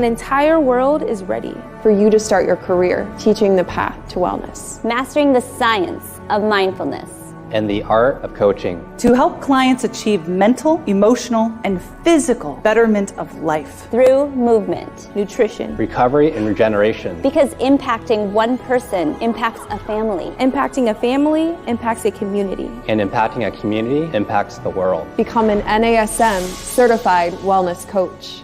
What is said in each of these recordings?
An entire world is ready for you to start your career teaching the path to wellness. Mastering the science of mindfulness. And the art of coaching. To help clients achieve mental, emotional, and physical betterment of life. Through movement, nutrition, recovery, and regeneration. Because impacting one person impacts a family. Impacting a family impacts a community. And impacting a community impacts the world. Become an NASM certified wellness coach.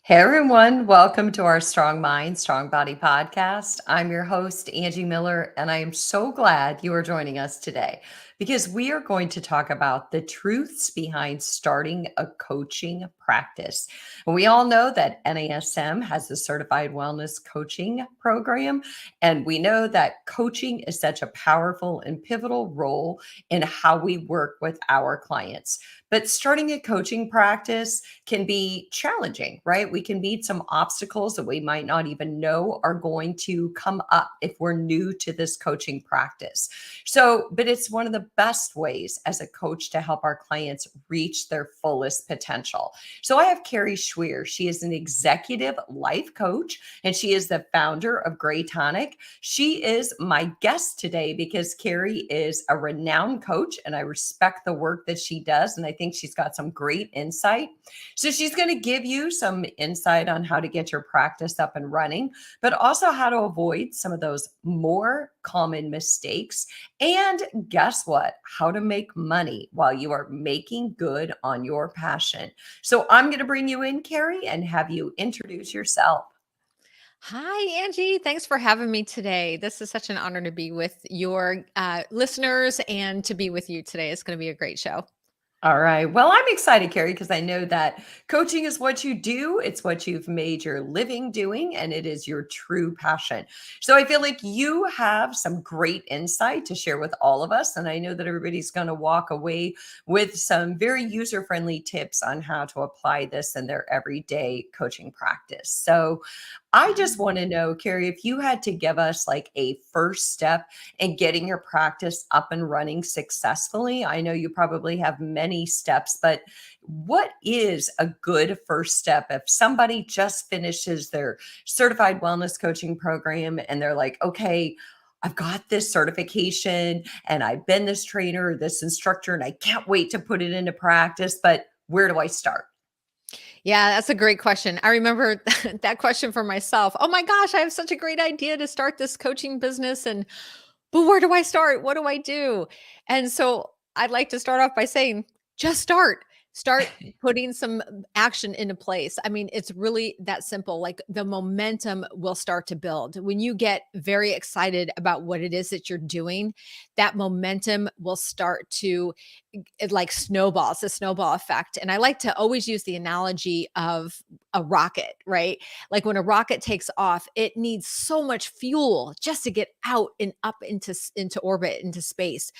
Hey everyone, welcome to our Strong Mind, Strong Body podcast. I'm your host, Angie Miller, and I am so glad you are joining us today because we are going to talk about the truths behind starting a coaching practice. And we all know that NASM has the Certified Wellness Coaching Program, and we know that coaching is such a powerful and pivotal role in how we work with our clients. But starting a coaching practice can be challenging, right? We can meet some obstacles that we might not even know are going to come up if we're new to this coaching practice. But it's one of the best ways as a coach to help our clients reach their fullest potential. So I have Kari Schwear. She is an executive life coach, and she is the founder of GrayTonic. She is my guest today because Kari is a renowned coach, and I respect the work that she does. And I think she's got some great insight. So she's going to give you some insight on how to get your practice up and running, but also how to avoid some of those more common mistakes. And guess what? How to make money while you are making good on your passion. So I'm going to bring you in, Kari, and have you introduce yourself. Hi, Angie. Thanks for having me today. This is such an honor to be with your listeners and to be with you today. It's going to be a great show. All right. Well, I'm excited, Kari, because I know that coaching is what you do. It's what you've made your living doing, and it is your true passion. So I feel like you have some great insight to share with all of us. And I know that everybody's going to walk away with some very user-friendly tips on how to apply this in their everyday coaching practice. So I just want to know, Kari, if you had to give us like a first step in getting your practice up and running successfully. I know you probably have many steps, but what is a good first step if somebody just finishes their certified wellness coaching program and they're like, okay, I've got this certification and I've been this trainer, this instructor, and I can't wait to put it into practice, but where do I start? Yeah, that's a great question. I remember that question for myself. Oh my gosh, I have such a great idea to start this coaching business. But where do I start? What do I do? And so I'd like to start off by saying, just start. Start putting some action into place. I mean, it's really that simple. Like the momentum will start to build. When you get very excited about what it is that you're doing, that momentum will start to like snowball. It's a snowball effect. And I like to always use the analogy of a rocket, right? Like when a rocket takes off, it needs so much fuel just to get out and up into orbit, into space.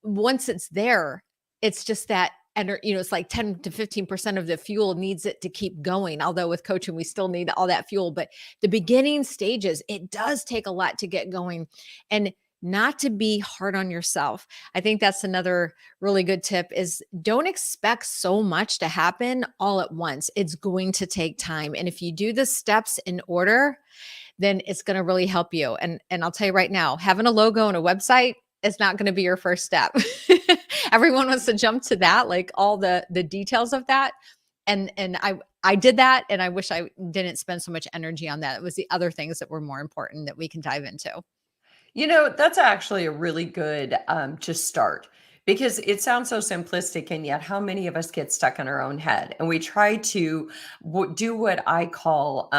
Once it's there, it's just that, and it's like 10 to 15% of the fuel needs it to keep going. Although with coaching, we still need all that fuel, but the beginning stages, it does take a lot to get going, and not to be hard on yourself. I think that's another really good tip is don't expect so much to happen all at once. It's going to take time. And if you do the steps in order, then it's going to really help you. And I'll tell you right now, having a logo and a website is not going to be your first step. Everyone wants to jump to that, like all the details of that. And I did that, and I wish I didn't spend so much energy on that. It was the other things that were more important that we can dive into. That's actually a really good just start, because it sounds so simplistic, and yet how many of us get stuck in our own head and we try to do what I call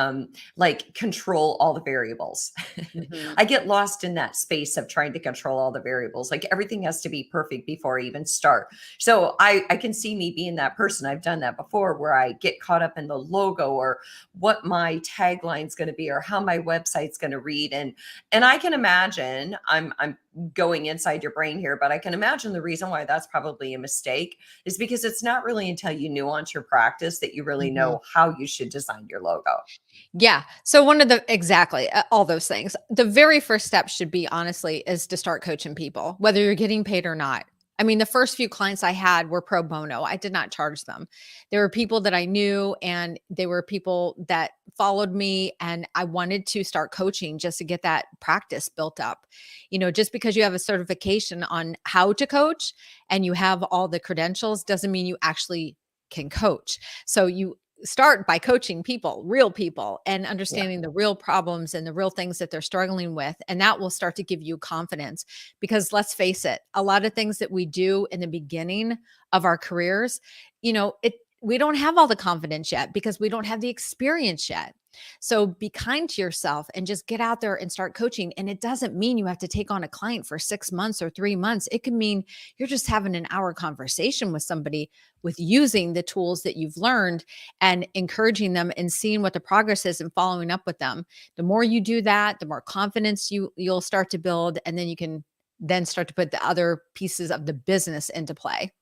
like control all the variables. Mm-hmm. I get lost in that space of trying to control all the variables. Like everything has to be perfect before I even start. So I can see me being that person. I've done that before, where I get caught up in the logo or what my tagline is going to be or how my website's going to read. And I can imagine I'm going inside your brain here, but I can imagine the reason why that's probably a mistake is because it's not really until you nuance your practice that you really Mhm. know how you should design your logo. Yeah. So one of the exactly all those things. The very first step should be honestly is to start coaching people, whether you're getting paid or not. I mean, the first few clients I had were pro bono. I did not charge them. There were people that I knew and they were people that followed me and I wanted to start coaching just to get that practice built up. Just because you have a certification on how to coach and you have all the credentials doesn't mean you actually can coach. So you start by coaching people, real people, and Yeah. understanding the real problems and the real things that they're struggling with. And that will start to give you confidence because let's face it, a lot of things that we do in the beginning of our careers, we don't have all the confidence yet because we don't have the experience yet. So be kind to yourself and just get out there and start coaching. And it doesn't mean you have to take on a client for 6 months or 3 months. It could mean you're just having an hour conversation with somebody with using the tools that you've learned and encouraging them and seeing what the progress is and following up with them. The more you do that, the more confidence you'll start to build. And then you can then start to put the other pieces of the business into play.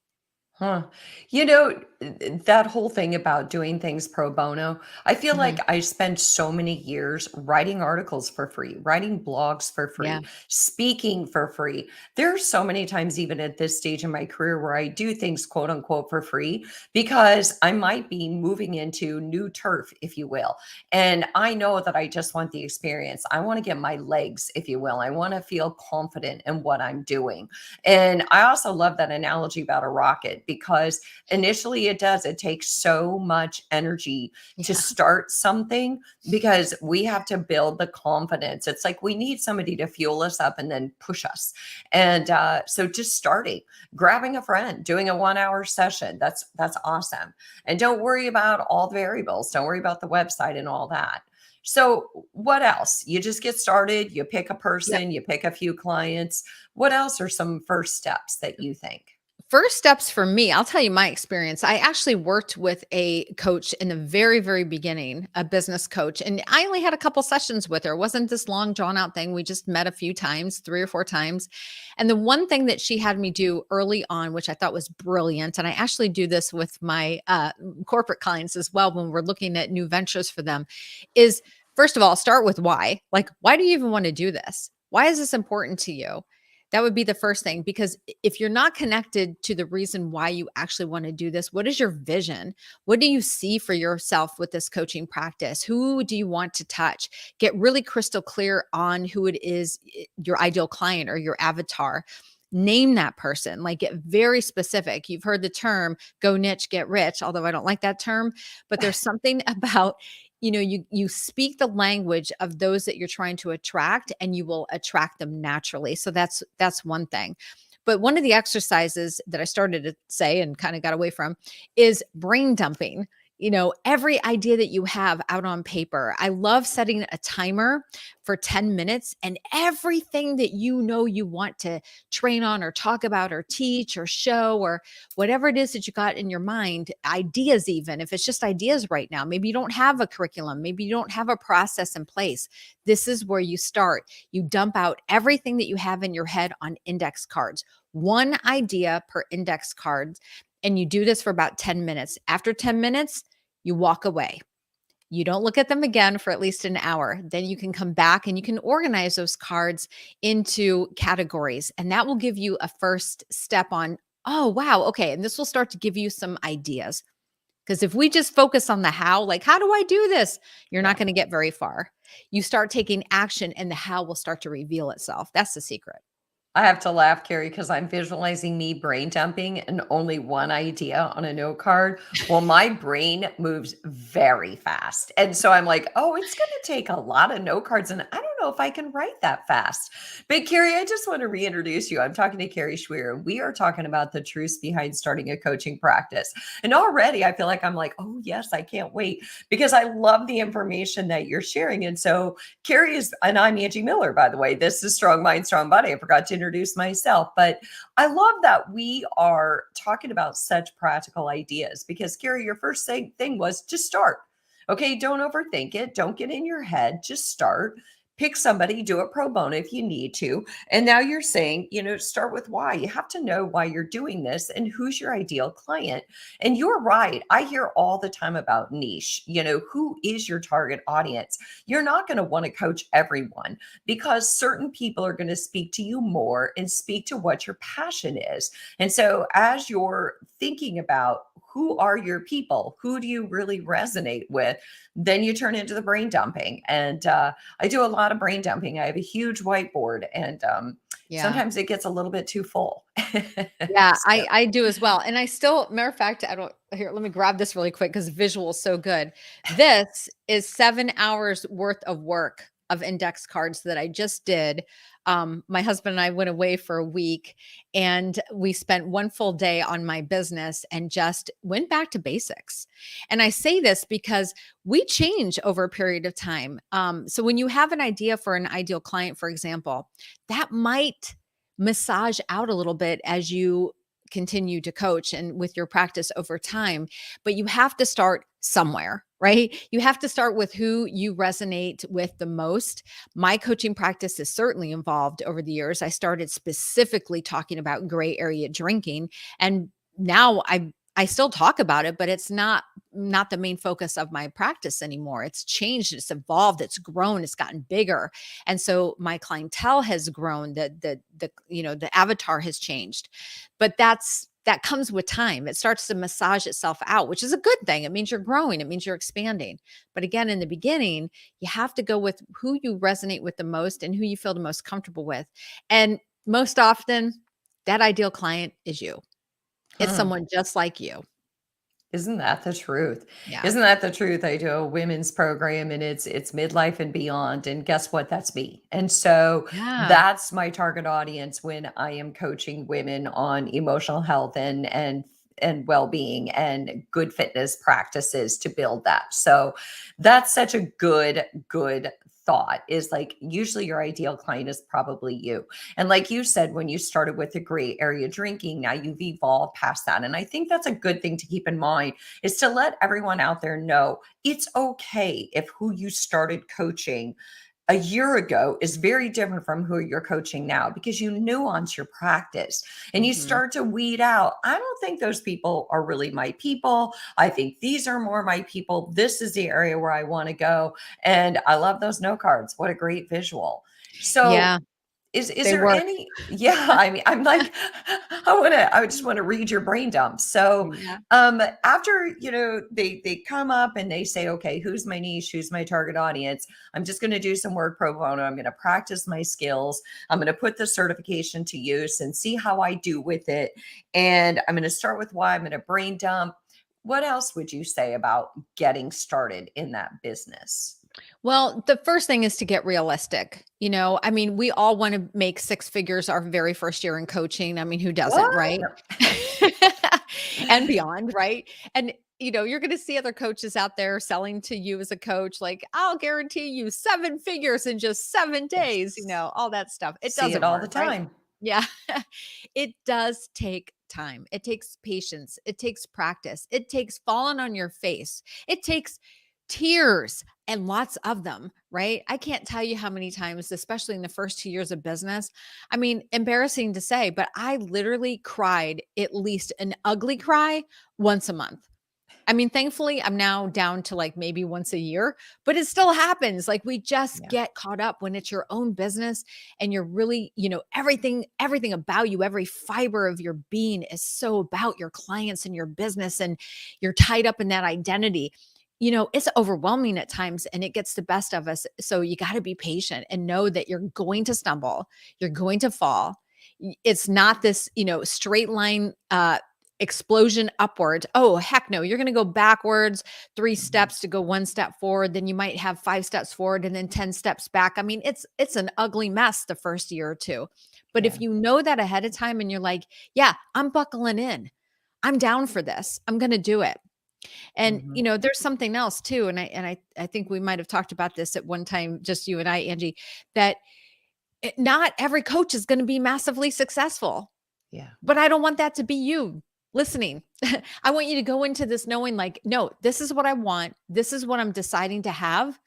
Huh. That whole thing about doing things pro bono, I feel Mhm. like I spent so many years writing articles for free, writing blogs for Yeah. free, speaking for free. There are so many times, even at this stage in my career, where I do things quote unquote for free because I might be moving into new turf, if you will. And I know that I just want the experience. I want to get my legs, if you will. I want to feel confident in what I'm doing. And I also love that analogy about a rocket because initially it takes so much energy to Yeah. start something because we have to build the confidence. It's like we need somebody to fuel us up and then push us. And so just starting, grabbing a friend, doing a 1 hour session, that's awesome. And don't worry about all the variables. Don't worry about the website and all that. So what else? You just get started, you pick a person, you pick a few clients. What else are some first steps that you think? First steps for me, I'll tell you my experience. I actually worked with a coach in the very, very beginning, a business coach, and I only had a couple sessions with her. It wasn't this long, drawn out thing. We just met a few times, 3 or 4 times. And the one thing that she had me do early on, which I thought was brilliant, and I actually do this with my corporate clients as well when we're looking at new ventures for them, is first of all, start with why. Like, why do you even want to do this? Why is this important to you? That would be the first thing because if you're not connected to the reason why you actually want to do this, what is your vision? What do you see for yourself with this coaching practice? Who do you want to touch? Get really crystal clear on who it is, your ideal client or your avatar. Name that person, like get very specific. You've heard the term go niche, get rich, although I don't like that term, but there's something about you speak the language of those that you're trying to attract and you will attract them naturally. So that's one thing. But one of the exercises that I started to say and kind of got away from is brain dumping. Every idea that you have out on paper. I love setting a timer for 10 minutes and everything that you want to train on or talk about or teach or show or whatever it is that you got in your mind, ideas, even if it's just ideas right now. Maybe you don't have a curriculum, maybe you don't have a process in place. This is where you start. You dump out everything that you have in your head on index cards, one idea per index card. And you do this for about 10 minutes. After 10 minutes, you walk away. You don't look at them again for at least an hour. Then you can come back and you can organize those cards into categories. And that will give you a first step on, oh, wow, okay. And this will start to give you some ideas. Because if we just focus on the how, like, how do I do this? You're not Yeah. going to get very far. You start taking action and the how will start to reveal itself. That's the secret. I have to laugh, Carrie, because I'm visualizing me brain dumping and only one idea on a note card. Well, my brain moves very fast. And so I'm like, oh, it's going to take a lot of note cards. And I don't know if I can write that fast. But Carrie, I just want to reintroduce you. I'm talking to Kari Schwear. We are talking about the truths behind starting a coaching practice. And already I feel like I'm like, oh, yes, I can't wait because I love the information that you're sharing. And so Kari is, and I'm Angie Miller, by the way. This is Strong Mind, Strong Body. I forgot to introduce myself, but I love that we are talking about such practical ideas because Kari, your first thing was just start. Okay. Don't overthink it. Don't get in your head. Just start. pick somebody, do it pro bono if you need to. And now you're saying, start with why. You have to know why you're doing this and who's your ideal client. And you're right. I hear all the time about niche. Who is your target audience? You're not going to want to coach everyone because certain people are going to speak to you more and speak to what your passion is. And so as you're thinking about who are your people, who do you really resonate with, then you turn into the brain dumping. And I do a lot of brain dumping. I have a huge whiteboard, and Yeah. sometimes it gets a little bit too full. Yeah, So, I do as well. And I still, matter of fact, here, let me grab this really quick because visual is so good. This is 7 hours worth of work of index cards that I just did. My husband and I went away for a week and we spent one full day on my business and just went back to basics. And I say this because we change over a period of time. So when you have an idea for an ideal client, for example, that might massage out a little bit as you continue to coach and with your practice over time, but you have to start somewhere, right? You have to start with who you resonate with the most. My coaching practice is certainly evolved over the years. I started specifically talking about gray area drinking, and now I still talk about it, but it's not the main focus of my practice anymore. It's changed, it's evolved, it's grown, it's gotten bigger. And so my clientele has grown, the avatar has changed. But that comes with time. It starts to massage itself out, which is a good thing. It means you're growing, it means you're expanding. But again, in the beginning, you have to go with who you resonate with the most and who you feel the most comfortable with. And most often, that ideal client is you. It's someone just like you. Isn't that the truth? Yeah. Isn't that the truth? I do a women's program, and it's midlife and beyond. And guess what? That's me. And so Yeah. that's my target audience when I am coaching women on emotional health and well-being and good fitness practices to build that. So that's such a good thought, is like usually your ideal client is probably you. And like you said, when you started with the gray area drinking, now you've evolved past that. And I think that's a good thing to keep in mind, is to let everyone out there know it's okay if who you started coaching a year ago is very different from who you're coaching now, because you nuance your practice and you start to weed out. I don't think those people are really my people. I think these are more my people. This is the area where I want to go. And I love those note cards. What a great visual. So Yeah. is They there work. any, yeah, I mean, I'm like, I just want to read your brain dump. So, Yeah. after, they come up and they say, okay, who's my niche? Who's my target audience? I'm just going to do some work pro bono. I'm going to practice my skills. I'm going to put the certification to use and see how I do with it. And I'm going to start with why. I'm going to brain dump. What else would you say about getting started in that business? Well, the first thing is to get realistic. I mean, we all want to make six figures our very first year in coaching. I mean, who doesn't, What? right? And beyond, right? And you're going to see other coaches out there selling to you as a coach, like, I'll guarantee you 7 figures in just 7 days, Yes. all that stuff. It See it doesn't all the work, right? time. Yeah. It does take time. It takes patience. It takes practice. It takes falling on your face. It takes tears, and lots of them, right? I can't tell you how many times, especially in the first 2 years of business. I mean, embarrassing to say, but I literally cried at least an ugly cry once a month. I mean, thankfully, I'm now down to like maybe once a year, but it still happens. Like, we just Yeah. get caught up when it's your own business and you're really, everything about you, every fiber of your being is so about your clients and your business, and you're tied up in that identity. It's overwhelming at times and it gets the best of us. So you got to be patient and know that you're going to stumble, you're going to fall. It's not this, straight line explosion upward. Oh, heck no. You're going to go backwards, 3 Mhm. steps to go 1 step forward. Then you might have 5 steps forward and then 10 steps back. I mean, it's an ugly mess the first year or two. But Yeah. if you know that ahead of time and you're like, yeah, I'm buckling in, I'm down for this, I'm going to do it. And Mhm. there's something else too, and I think we might have talked about this at one time, just you and I, Angie, that not every coach is going to be massively successful. Yeah. But I don't want that to be you listening. I want you to go into this knowing like, no, this is what I want. This is what I'm deciding to have.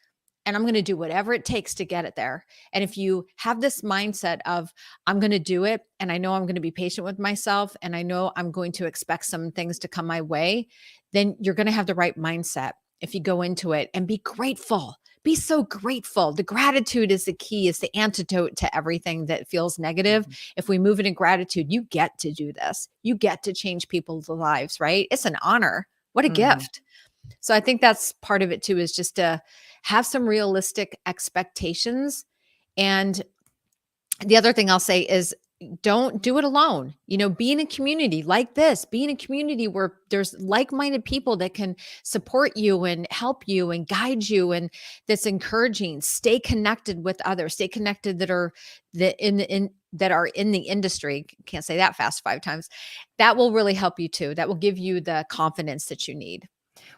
and I'm going to do whatever it takes to get it there. And if you have this mindset of, I'm going to do it, and I know I'm going to be patient with myself, and I know I'm going to expect some things to come my way, then you're going to have the right mindset if you go into it, and be grateful. Be so grateful. The gratitude is the key, is the antidote to everything that feels negative. If we move it in gratitude, you get to do this. You get to change people's lives, right? It's an honor. What a gift. So I think that's part of it too, is just to have some realistic expectations. And the other thing I'll say is, don't do it alone. Be in a community like this, be in a community where there's like-minded people that can support you and help you and guide you, and that's encouraging. Stay connected with others, stay connected that are in the industry. Can't say that fast 5 times. That will really help you too. That will give you the confidence that you need.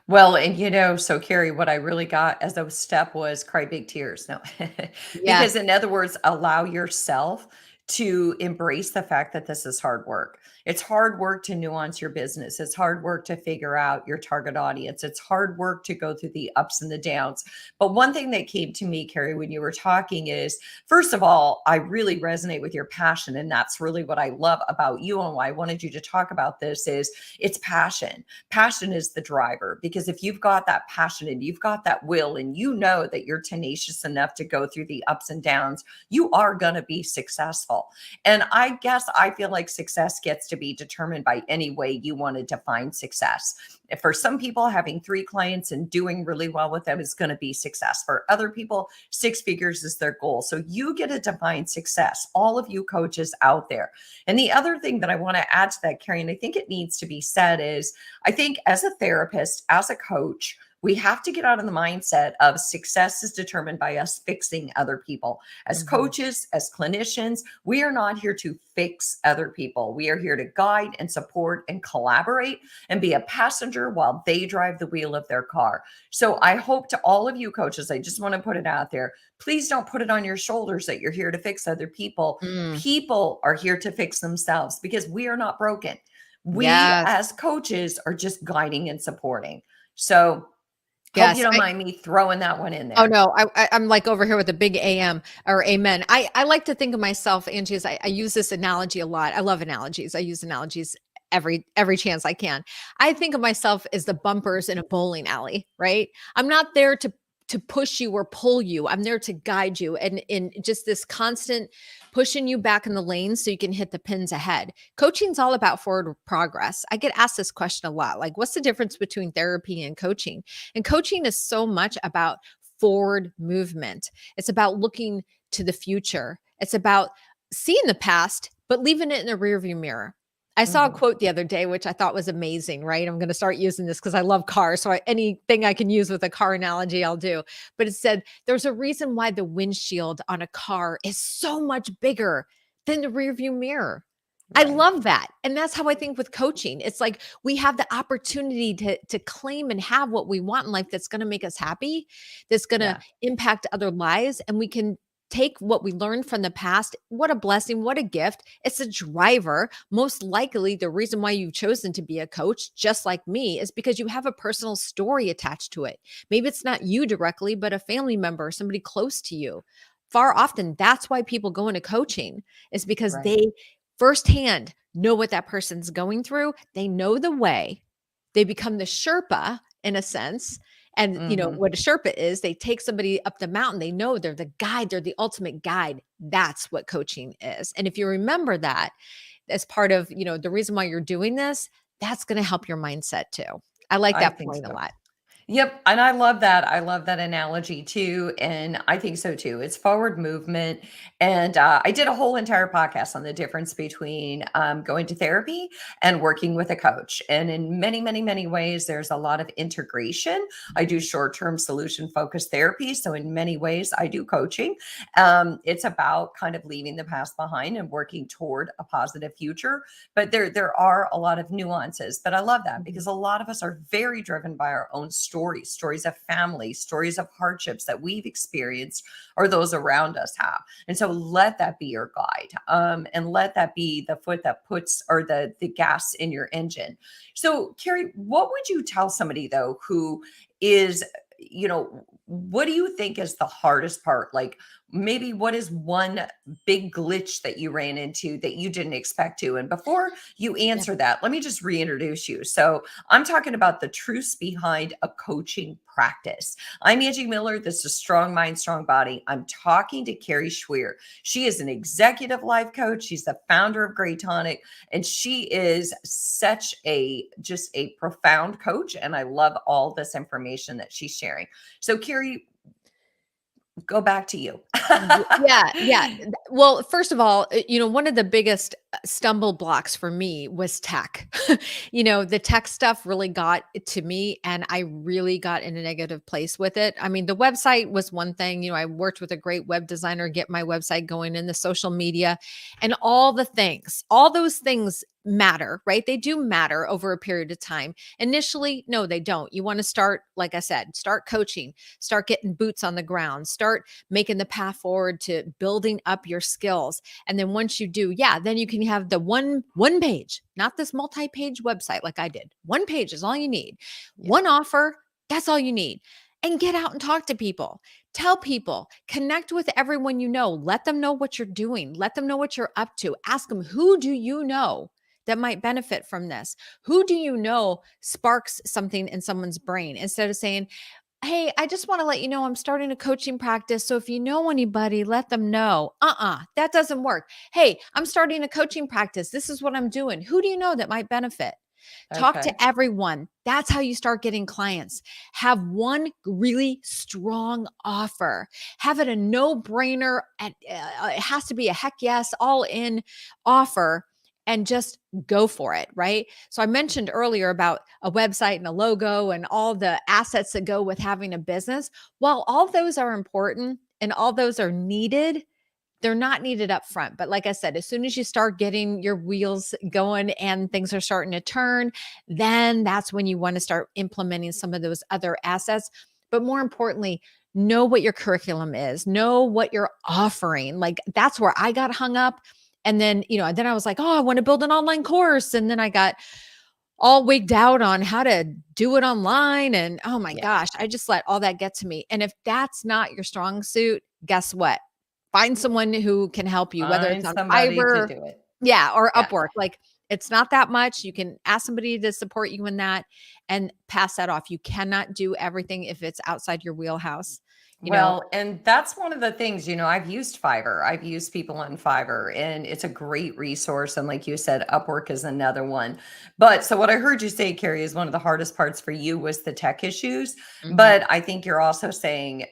Well, and so Kari, what I really got as a step was cry big tears. No, Yeah. because in other words, allow yourself to embrace the fact that this is hard work. It's hard work to nuance your business. It's hard work to figure out your target audience. It's hard work to go through the ups and the downs. But one thing that came to me, Kari, when you were talking is, first of all, I really resonate with your passion. And that's really what I love about you, and why I wanted you to talk about this is it's passion. Passion is the driver, because if you've got that passion and you've got that will, and you know that you're tenacious enough to go through the ups and downs, you are going to be successful. And I guess I feel like success gets to be determined by any way you want to define success. If for some people, having 3 clients and doing really well with them is going to be success. For other people, 6 figures is their goal. So you get to define success, all of you coaches out there. And the other thing that I want to add to that, Kari, and I think it needs to be said, is I think as a therapist, as a coach, we have to get out of the mindset of success is determined by us fixing other people. As coaches, as clinicians, we are not here to fix other people. We are here to guide and support and collaborate and be a passenger while they drive the wheel of their car. So I hope to all of you coaches, I just want to put it out there, please don't put it on your shoulders that you're here to fix other people. People are here to fix themselves, because we are not broken. We as coaches are just guiding and supporting. So hope you don't mind me throwing that one in there. Oh no, I'm like over here with a big AM or amen. I like to think of myself, Angie, as I use this analogy a lot. I love analogies. I use analogies every chance I can. I think of myself as the bumpers in a bowling alley, right? I'm not there to push you or pull you. I'm there to guide you, and in just this constant pushing you back in the lane so you can hit the pins ahead. Coaching's all about forward progress. I get asked this question a lot, like, what's the difference between therapy and coaching? And coaching is so much about forward movement. It's about looking to the future. It's about seeing the past, but leaving it in the rearview mirror. I saw a quote the other day, which I thought was amazing, right? I'm going to start using this because I love cars. So anything I can use with a car analogy, I'll do. But it said, there's a reason why the windshield on a car is so much bigger than the rearview mirror. Right. I love that. And that's how I think with coaching. It's like we have the opportunity to claim and have what we want in life that's going to make us happy, that's going to impact other lives. And we can take what we learned from the past. What a blessing. What a gift. It's a driver. Most likely the reason why you've chosen to be a coach, just like me, is because you have a personal story attached to it. Maybe it's not you directly, but a family member, somebody close to you. Far often, that's why people go into coaching, is because they firsthand know what that person's going through. They know the way. They become the Sherpa in a sense. And you know what a Sherpa is, they take somebody up the mountain. They know they're the guide. They're the ultimate guide. That's what coaching is. And if you remember that as part of, the reason why you're doing this, that's going to help your mindset too. I like that point a lot. Yep. And I love that. I love that analogy too. And I think so too. It's forward movement. And I did a whole entire podcast on the difference between going to therapy and working with a coach. And in many, many, many ways, there's a lot of integration. I do short-term solution focused therapy. So in many ways, I do coaching. It's about kind of leaving the past behind and working toward a positive future. But there are a lot of nuances. But I love that, because a lot of us are very driven by our own stories of family, stories of hardships that we've experienced or those around us have. And so let that be your guide, and let that be the foot that puts, or the gas in your engine. So Kari, what would you tell somebody though, who is, what do you think is the hardest part? Like maybe what is one big glitch that you ran into that you didn't expect to? And before you answer that, let me just reintroduce you. So I'm talking about the truths behind a coaching practice. I'm Angie Miller. This is Strong Mind, Strong Body. I'm talking to Kari Schwear. She is an executive life coach. She's the founder of GrayTonic, and she is such just a profound coach. And I love all this information that she's sharing. So Kari, go back to you. Yeah. Well, first of all, one of the biggest stumble blocks for me was tech. The tech stuff really got to me, and I really got in a negative place with it. I mean, the website was one thing. I worked with a great web designer, get my website going, in the social media and all those things matter, right? They do matter over a period of time. Initially, no, they don't. You want to start, like I said, start coaching, start getting boots on the ground, start making the path forward to building up your skills. And then once you do, then you can have the one page, not this multi-page website like I did. One page is all you need. One offer, that's all you need. And get out and talk to people. Tell people, connect with everyone you know. Let them know what you're doing. Let them know what you're up to. Ask them, who do you know that might benefit from this? Who do you know sparks something in someone's brain? Instead of saying, hey, I just want to let you know I'm starting a coaching practice. So if you know anybody, let them know. That doesn't work. Hey, I'm starting a coaching practice. This is what I'm doing. Who do you know that might benefit? Talk to everyone. That's how you start getting clients. Have one really strong offer. Have it a no-brainer. It has to be a heck yes, all in offer. And just go for it, right? So I mentioned earlier about a website and a logo and all the assets that go with having a business. While all those are important and all those are needed, they're not needed up front. But like I said, as soon as you start getting your wheels going and things are starting to turn, then that's when you want to start implementing some of those other assets. But more importantly, know what your curriculum is, know what you're offering. Like that's where I got hung up. And then, then I was like, I want to build an online course. And then I got all wigged out on how to do it online. And oh my gosh, I just let all that get to me. And if that's not your strong suit, guess what? Find someone who can help you, whether it's on Fiverr, to do it. or Upwork. Like it's not that much. You can ask somebody to support you in that and pass that off. You cannot do everything if it's outside your wheelhouse. And that's one of the things, I've used Fiverr. I've used people on Fiverr, and it's a great resource. And like you said, Upwork is another one. But so what I heard you say, Kari, is one of the hardest parts for you was the tech issues. Mm-hmm. But I think you're also saying,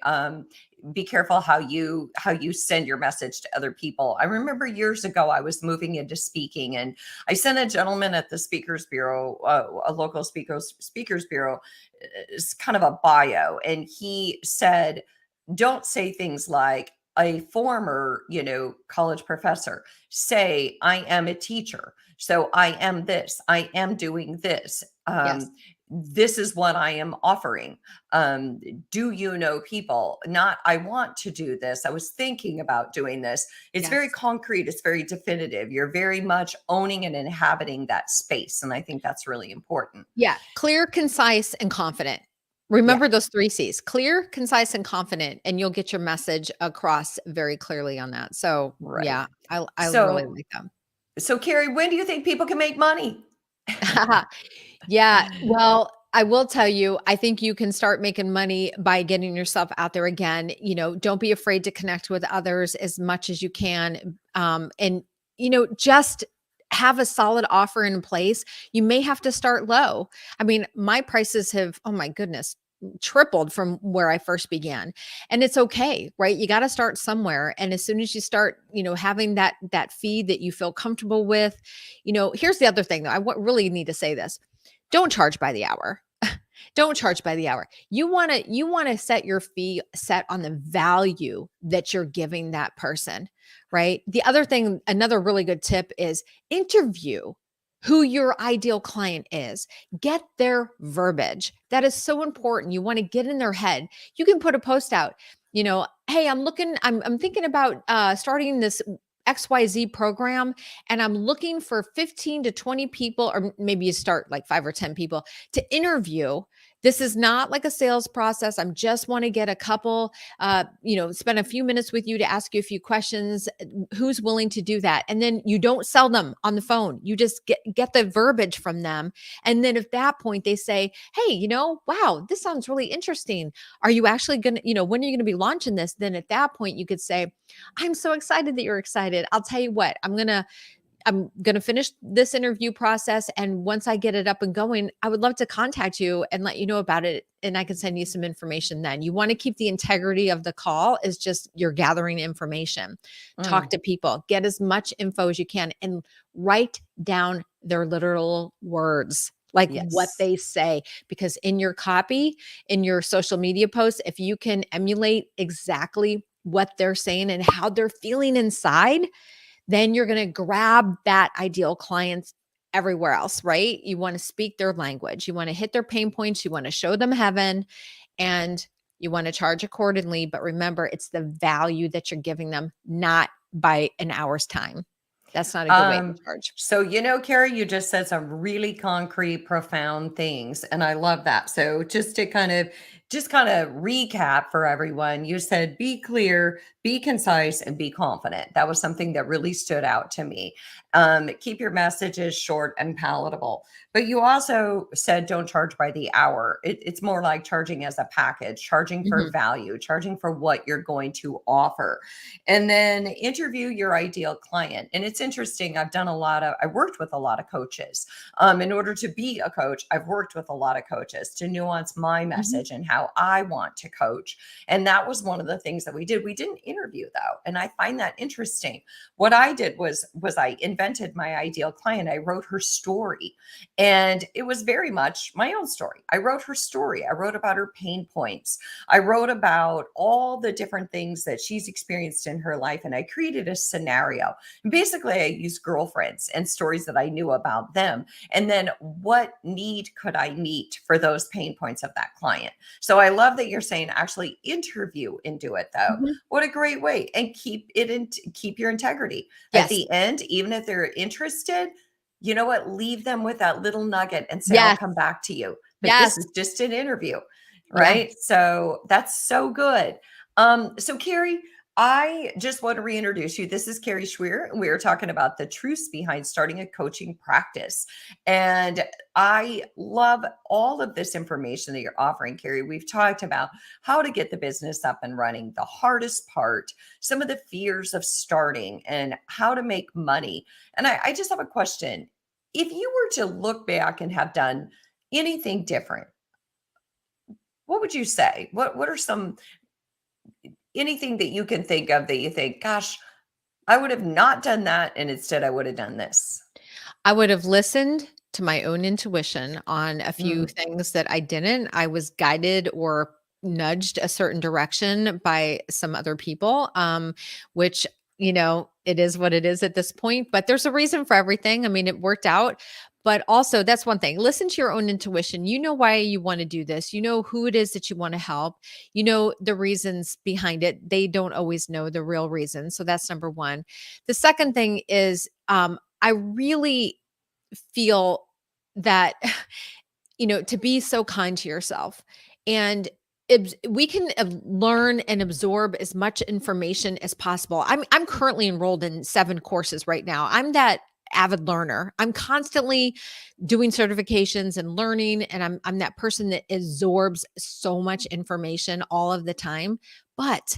be careful how you send your message to other people. I remember years ago, I was moving into speaking, and I sent a gentleman at the Speakers Bureau, a local speakers bureau, it's kind of a bio. And he said, don't say things like a former, college professor. Say, I am a teacher. So I am this, I am doing this. This is what I am offering. Do you know people? Not, I want to do this. I was thinking about doing this. It's very concrete. It's very definitive. You're very much owning and inhabiting that space. And I think that's really important. Yeah. Clear, concise, and confident. Remember those 3 C's: clear, concise, and confident, and you'll get your message across very clearly on that. So I really like them. So Kari, when do you think people can make money? Well, I will tell you, I think you can start making money by getting yourself out there again. Don't be afraid to connect with others as much as you can. And just have a solid offer in place. You may have to start low. I mean, my prices have, oh my goodness, tripled from where I first began. And it's okay, right? You got to start somewhere. And as soon as you start, having that fee that you feel comfortable with, here's the other thing though. I really need to say this. Don't charge by the hour. Don't charge by the hour. You want to set your fee set on the value that you're giving that person, right? The other thing, another really good tip is interview who your ideal client is. Get their verbiage. That is so important. You want to get in their head. You can put a post out, hey, I'm thinking about starting this XYZ program, and I'm looking for 15 to 20 people, or maybe you start like 5 or 10 people to interview This is not like a sales process. I just want to get a couple, spend a few minutes with you to ask you a few questions. Who's willing to do that? And then you don't sell them on the phone. You just get the verbiage from them. And then at that point they say, hey, wow, this sounds really interesting. Are you actually going to, when are you going to be launching this? Then at that point you could say, I'm so excited that you're excited. I'll tell you what, I'm going to finish this interview process. And once I get it up and going, I would love to contact you and let you know about it. And I can send you some information then. You want to keep the integrity of the call is just you're gathering information. Talk to people, get as much info as you can and write down their literal words, like what they say, because in your copy, in your social media posts, if you can emulate exactly what they're saying and how they're feeling inside, then you're going to grab that ideal clients everywhere else, right? You want to speak their language. You want to hit their pain points. You want to show them heaven and you want to charge accordingly. But remember, it's the value that you're giving them, not by an hour's time. That's not a good way to charge. So, Kari, you just said some really concrete, profound things. And I love that. So just to kind of recap for everyone, you said, be clear, be concise, and be confident. That was something that really stood out to me. Keep your messages short and palatable. But you also said, don't charge by the hour. It's more like charging as a package, charging for value, charging for what you're going to offer. And then interview your ideal client. And it's interesting. I worked with a lot of coaches. In order to be a coach, I've worked with a lot of coaches to nuance my message and how I want to coach. And that was one of the things that we did. We didn't interview though. And I find that interesting. What I did was I invented my ideal client. I wrote her story. And it was very much my own story. I wrote her story. I wrote about her pain points. I wrote about all the different things that she's experienced in her life. And I created a scenario. And basically, I used girlfriends and stories that I knew about them. And then what need could I meet for those pain points of that client? So I love that you're saying actually interview and do it though. What a great way. And keep your integrity. At the end, even if they're interested, you know what? Leave them with that little nugget and say, I'll come back to you. But this is just an interview, right? So that's so good. So Kari, I just want to reintroduce you. This is Kari Schwear, and we are talking about the truths behind starting a coaching practice. And I love all of this information that you're offering, Kari. We've talked about how to get the business up and running, the hardest part, some of the fears of starting, and how to make money. And I just have a question. If you were to look back and have done anything different, what would you say? What are anything that you can think of that you think, gosh, I would have not done that. And instead I would have done this. I would have listened to my own intuition on a few things that I didn't. I was guided or nudged a certain direction by some other people, which, it is what it is at this point, but there's a reason for everything. I mean, it worked out. But also that's one thing, listen to your own intuition. You know why you want to do this. You know who it is that you want to help. You know the reasons behind it. They don't always know the real reason. So that's number one. The second thing is I really feel that, to be so kind to yourself. And we can learn and absorb as much information as possible. I'm currently enrolled in 7 courses right now. I'm that avid learner. I'm constantly doing certifications and learning, and I'm that person that absorbs so much information all of the time. But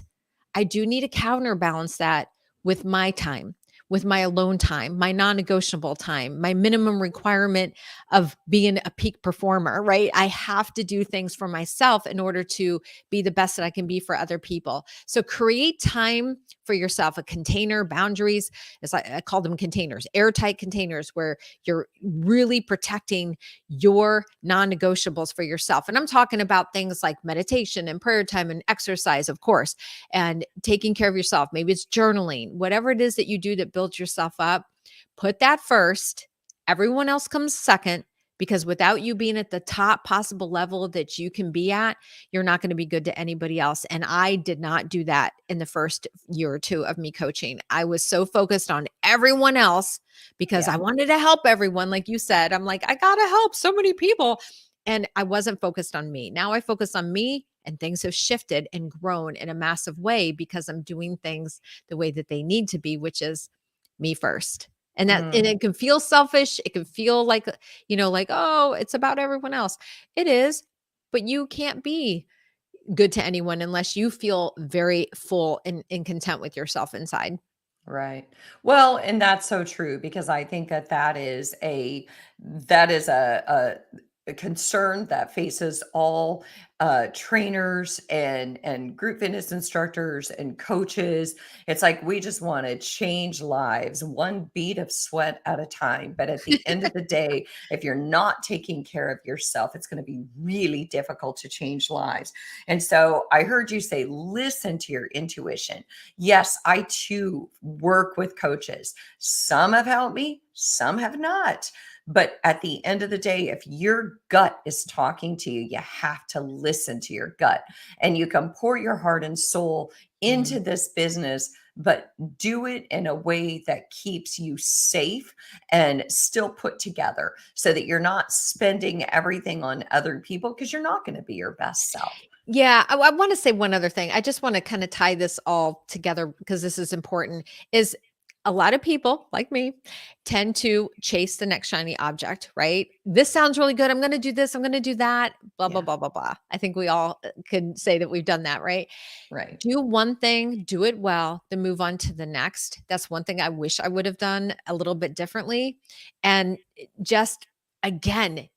I do need to counterbalance that with my time, with my alone time, my non-negotiable time, my minimum requirement of being a peak performer, right? I have to do things for myself in order to be the best that I can be for other people. So create time for yourself, a container, boundaries. It's like I call them containers, airtight containers where you're really protecting your non-negotiables for yourself. And I'm talking about things like meditation and prayer time and exercise, of course, and taking care of yourself. Maybe it's journaling, whatever it is that you do that builds yourself up, put that first. Everyone else comes second, because without you being at the top possible level that you can be at, you're not going to be good to anybody else. And I did not do that in the first year or 2 of me coaching. I was so focused on everyone else because I wanted to help everyone. Like you said, I'm like, I got to help so many people. And I wasn't focused on me. Now I focus on me, and things have shifted and grown in a massive way because I'm doing things the way that they need to be, which is me first. And Mm, it can feel selfish. It can feel like, like, oh, it's about everyone else. It is, but you can't be good to anyone unless you feel very full and content with yourself inside. right. Well, and that's so true because I think that that is a concern that faces all trainers and group fitness instructors and coaches. It's like we just want to change lives one bead of sweat at a time. But at the end of the day, if you're not taking care of yourself, it's going to be really difficult to change lives. And so I heard you say, listen to your intuition. Yes, I too work with coaches. Some have helped me, some have not. But at the end of the day, if your gut is talking to you, you have to listen to your gut. And you can pour your heart and soul into this business, but do it in a way that keeps you safe and still put together so that you're not spending everything on other people because you're not going to be your best self. Yeah, I want to say one other thing. I just want to kind of tie this all together because this is important. Is a lot of people like me tend to chase the next shiny object, right? This sounds really good. I'm going to do this. I'm going to do that. Blah blah Yeah, blah blah blah. I think we all could say that we've done that, right? right. Do one thing, do it well, then move on to the next. That's one thing I wish I would have done a little bit differently. And just again,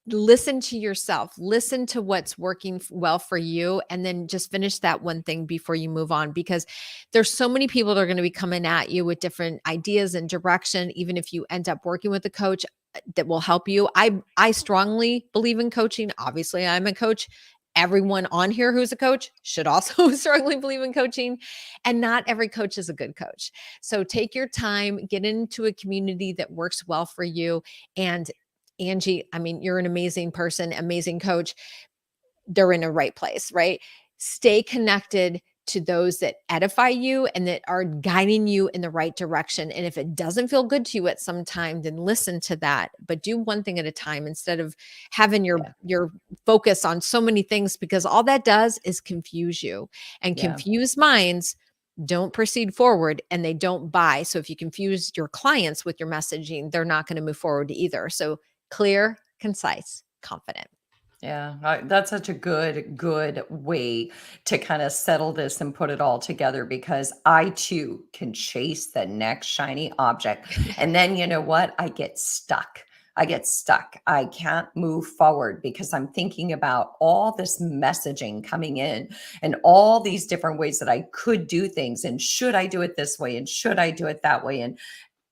listen to yourself, listen to what's working well for you, and then just finish that one thing before you move on because there's so many people that are going to be coming at you with different ideas and direction. Even if you end up working with a coach that will help you. I strongly believe in coaching. Obviously, I'm a coach. Everyone on here who's a coach should also strongly believe in coaching, and not every coach is a good coach. So take your time, get into a community that works well for you. And Angie, I mean, you're an amazing person, amazing coach. They're in a right place, right? Stay connected to those that edify you and that are guiding you in the right direction. And if it doesn't feel good to you at some time, then listen to that, but do one thing at a time instead of having Yeah. your focus on so many things, because all that does is confuse you, and Yeah. confused minds don't proceed forward and they don't buy. So if you confuse your clients with your messaging, they're not going to move forward either. So clear, concise, confident. Yeah, that's such a good way to kind of settle this and put it all together because I too can chase the next shiny object. And then you know what? I get stuck. I get stuck. I can't move forward because I'm thinking about all this messaging coming in and all these different ways that I could do things. And should I do it this way? And should I do it that way? And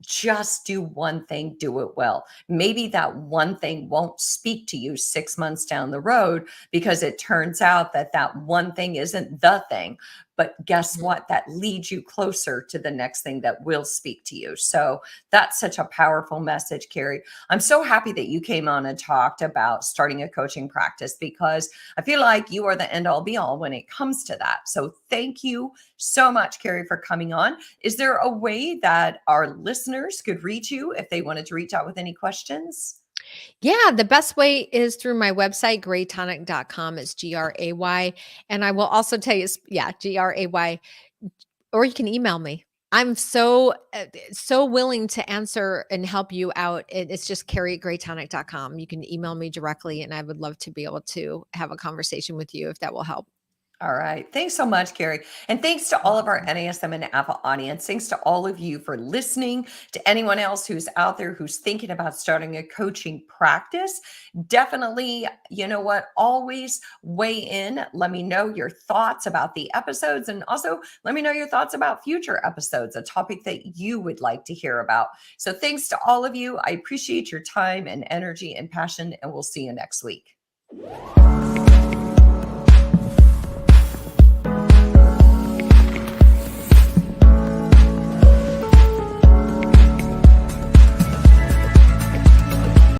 just do one thing, do it well. Maybe that one thing won't speak to you 6 months down the road because it turns out that that one thing isn't the thing. But guess what? That leads you closer to the next thing that will speak to you. So that's such a powerful message, Kari. I'm so happy that you came on and talked about starting a coaching practice because I feel like you are the end all be all when it comes to that. So thank you so much, Kari, for coming on. Is there a way that our listeners could reach you if they wanted to reach out with any questions? Yeah, the best way is through my website, graytonic.com. It's GRAY. And I will also tell you, GRAY, or you can email me. I'm so willing to answer and help you out. It's just Kari@graytonic.com. You can email me directly, and I would love to be able to have a conversation with you if that will help. All right. Thanks so much, Kari. And thanks to all of our NASM and APA audience. Thanks to all of you for listening. To anyone else who's out there who's thinking about starting a coaching practice, definitely, you know what, always weigh in. Let me know your thoughts about the episodes. And also let me know your thoughts about future episodes, a topic that you would like to hear about. So thanks to all of you. I appreciate your time and energy and passion, and we'll see you next week.